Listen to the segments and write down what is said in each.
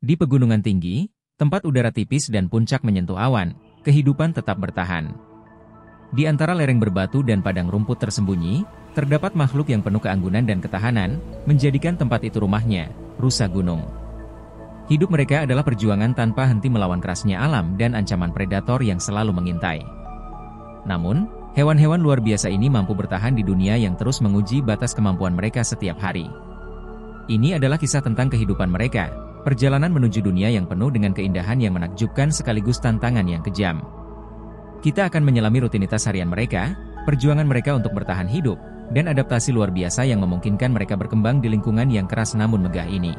Di pegunungan tinggi, tempat udara tipis dan puncak menyentuh awan, kehidupan tetap bertahan. Di antara lereng berbatu dan padang rumput tersembunyi, terdapat makhluk yang penuh keanggunan dan ketahanan, menjadikan tempat itu rumahnya, rusa gunung. Hidup mereka adalah perjuangan tanpa henti melawan kerasnya alam dan ancaman predator yang selalu mengintai. Namun, hewan-hewan luar biasa ini mampu bertahan di dunia yang terus menguji batas kemampuan mereka setiap hari. Ini adalah kisah tentang kehidupan mereka, perjalanan menuju dunia yang penuh dengan keindahan yang menakjubkan sekaligus tantangan yang kejam. Kita akan menyelami rutinitas harian mereka, perjuangan mereka untuk bertahan hidup, dan adaptasi luar biasa yang memungkinkan mereka berkembang di lingkungan yang keras namun megah ini.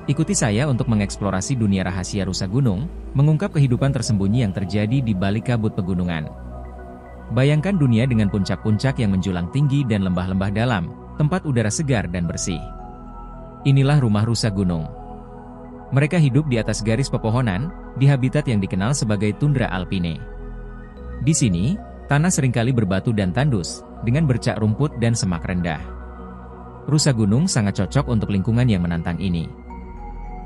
Ikuti saya untuk mengeksplorasi dunia rahasia rusa gunung, mengungkap kehidupan tersembunyi yang terjadi di balik kabut pegunungan. Bayangkan dunia dengan puncak-puncak yang menjulang tinggi dan lembah-lembah dalam, tempat udara segar dan bersih. Inilah rumah rusa gunung. Mereka hidup di atas garis pepohonan, di habitat yang dikenal sebagai tundra alpine. Di sini, tanah seringkali berbatu dan tandus, dengan bercak rumput dan semak rendah. Rusa gunung sangat cocok untuk lingkungan yang menantang ini.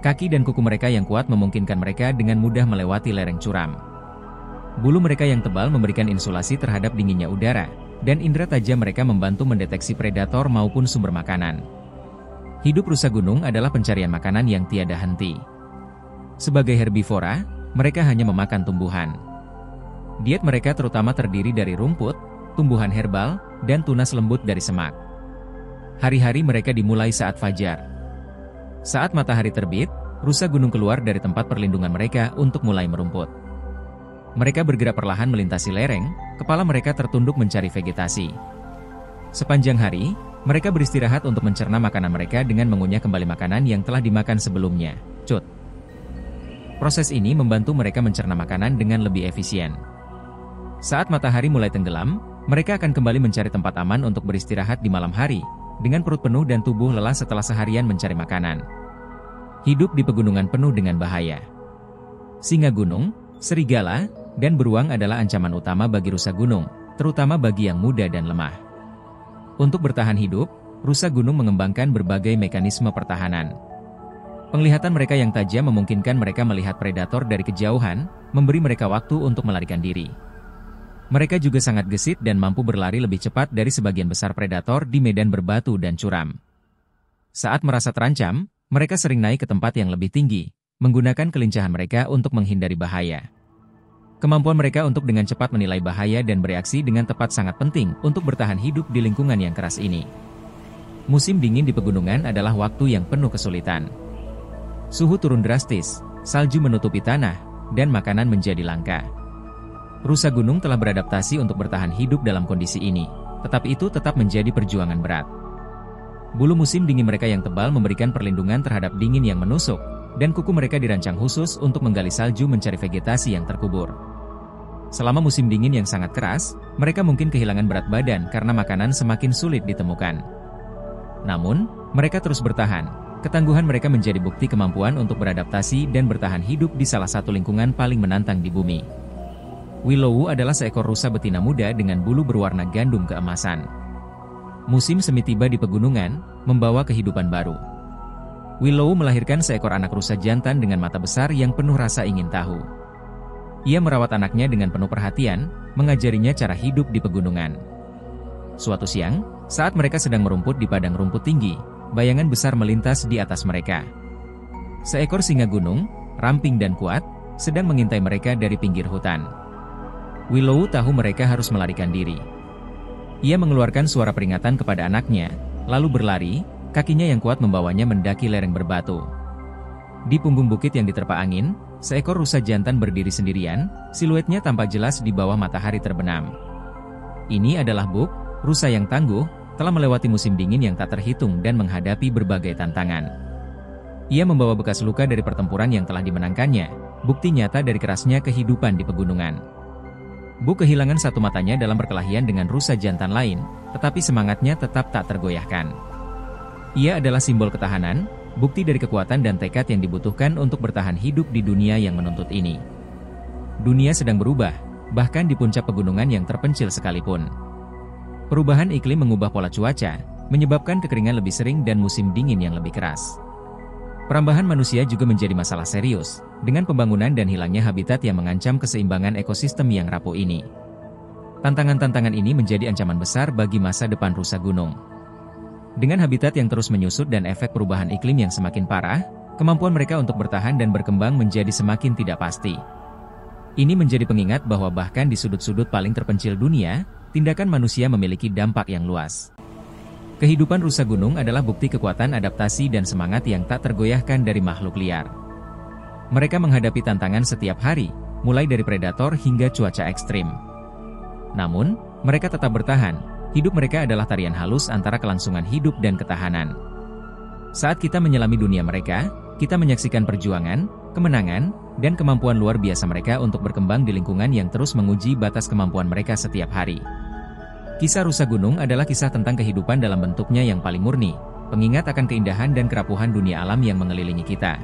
Kaki dan kuku mereka yang kuat memungkinkan mereka dengan mudah melewati lereng curam. Bulu mereka yang tebal memberikan insulasi terhadap dinginnya udara, dan indera tajam mereka membantu mendeteksi predator maupun sumber makanan. Hidup rusa gunung adalah pencarian makanan yang tiada henti. Sebagai herbivora, mereka hanya memakan tumbuhan. Diet mereka terutama terdiri dari rumput, tumbuhan herbal, dan tunas lembut dari semak. Hari-hari mereka dimulai saat fajar. Saat matahari terbit, rusa gunung keluar dari tempat perlindungan mereka untuk mulai merumput. Mereka bergerak perlahan melintasi lereng, kepala mereka tertunduk mencari vegetasi. Sepanjang hari, mereka beristirahat untuk mencerna makanan mereka dengan mengunyah kembali makanan yang telah dimakan sebelumnya. Cut. Proses ini membantu mereka mencerna makanan dengan lebih efisien. Saat matahari mulai tenggelam, mereka akan kembali mencari tempat aman untuk beristirahat di malam hari, dengan perut penuh dan tubuh lelah setelah seharian mencari makanan. Hidup di pegunungan penuh dengan bahaya. Singa gunung, serigala, dan beruang adalah ancaman utama bagi rusa gunung, terutama bagi yang muda dan lemah. Untuk bertahan hidup, rusa gunung mengembangkan berbagai mekanisme pertahanan. Penglihatan mereka yang tajam memungkinkan mereka melihat predator dari kejauhan, memberi mereka waktu untuk melarikan diri. Mereka juga sangat gesit dan mampu berlari lebih cepat dari sebagian besar predator di medan berbatu dan curam. Saat merasa terancam, mereka sering naik ke tempat yang lebih tinggi, menggunakan kelincahan mereka untuk menghindari bahaya. Kemampuan mereka untuk dengan cepat menilai bahaya dan bereaksi dengan tepat sangat penting untuk bertahan hidup di lingkungan yang keras ini. Musim dingin di pegunungan adalah waktu yang penuh kesulitan. Suhu turun drastis, salju menutupi tanah, dan makanan menjadi langka. Rusa gunung telah beradaptasi untuk bertahan hidup dalam kondisi ini, tetapi itu tetap menjadi perjuangan berat. Bulu musim dingin mereka yang tebal memberikan perlindungan terhadap dingin yang menusuk, dan kuku mereka dirancang khusus untuk menggali salju mencari vegetasi yang terkubur. Selama musim dingin yang sangat keras, mereka mungkin kehilangan berat badan karena makanan semakin sulit ditemukan. Namun, mereka terus bertahan. Ketangguhan mereka menjadi bukti kemampuan untuk beradaptasi dan bertahan hidup di salah satu lingkungan paling menantang di bumi. Willow adalah seekor rusa betina muda dengan bulu berwarna gandum keemasan. Musim semi tiba di pegunungan, membawa kehidupan baru. Willow melahirkan seekor anak rusa jantan dengan mata besar yang penuh rasa ingin tahu. Ia merawat anaknya dengan penuh perhatian, mengajarinya cara hidup di pegunungan. Suatu siang, saat mereka sedang merumput di padang rumput tinggi, bayangan besar melintas di atas mereka. Seekor singa gunung, ramping dan kuat, sedang mengintai mereka dari pinggir hutan. Willow tahu mereka harus melarikan diri. Ia mengeluarkan suara peringatan kepada anaknya, lalu berlari, kakinya yang kuat membawanya mendaki lereng berbatu. Di punggung bukit yang diterpa angin, seekor rusa jantan berdiri sendirian, siluetnya tampak jelas di bawah matahari terbenam. Ini adalah Buk, rusa yang tangguh, telah melewati musim dingin yang tak terhitung dan menghadapi berbagai tantangan. Ia membawa bekas luka dari pertempuran yang telah dimenangkannya, bukti nyata dari kerasnya kehidupan di pegunungan. Buk kehilangan satu matanya dalam perkelahian dengan rusa jantan lain, tetapi semangatnya tetap tak tergoyahkan. Ia adalah simbol ketahanan, bukti dari kekuatan dan tekad yang dibutuhkan untuk bertahan hidup di dunia yang menuntut ini. Dunia sedang berubah, bahkan di puncak pegunungan yang terpencil sekalipun. Perubahan iklim mengubah pola cuaca, menyebabkan kekeringan lebih sering dan musim dingin yang lebih keras. Perambahan manusia juga menjadi masalah serius, dengan pembangunan dan hilangnya habitat yang mengancam keseimbangan ekosistem yang rapuh ini. Tantangan-tantangan ini menjadi ancaman besar bagi masa depan rusa gunung. Dengan habitat yang terus menyusut dan efek perubahan iklim yang semakin parah, kemampuan mereka untuk bertahan dan berkembang menjadi semakin tidak pasti. Ini menjadi pengingat bahwa bahkan di sudut-sudut paling terpencil dunia, tindakan manusia memiliki dampak yang luas. Kehidupan rusa gunung adalah bukti kekuatan adaptasi dan semangat yang tak tergoyahkan dari makhluk liar. Mereka menghadapi tantangan setiap hari, mulai dari predator hingga cuaca ekstrim. Namun, mereka tetap bertahan. Hidup mereka adalah tarian halus antara kelangsungan hidup dan ketahanan. Saat kita menyelami dunia mereka, kita menyaksikan perjuangan, kemenangan, dan kemampuan luar biasa mereka untuk berkembang di lingkungan yang terus menguji batas kemampuan mereka setiap hari. Kisah rusa gunung adalah kisah tentang kehidupan dalam bentuknya yang paling murni, pengingat akan keindahan dan kerapuhan dunia alam yang mengelilingi kita.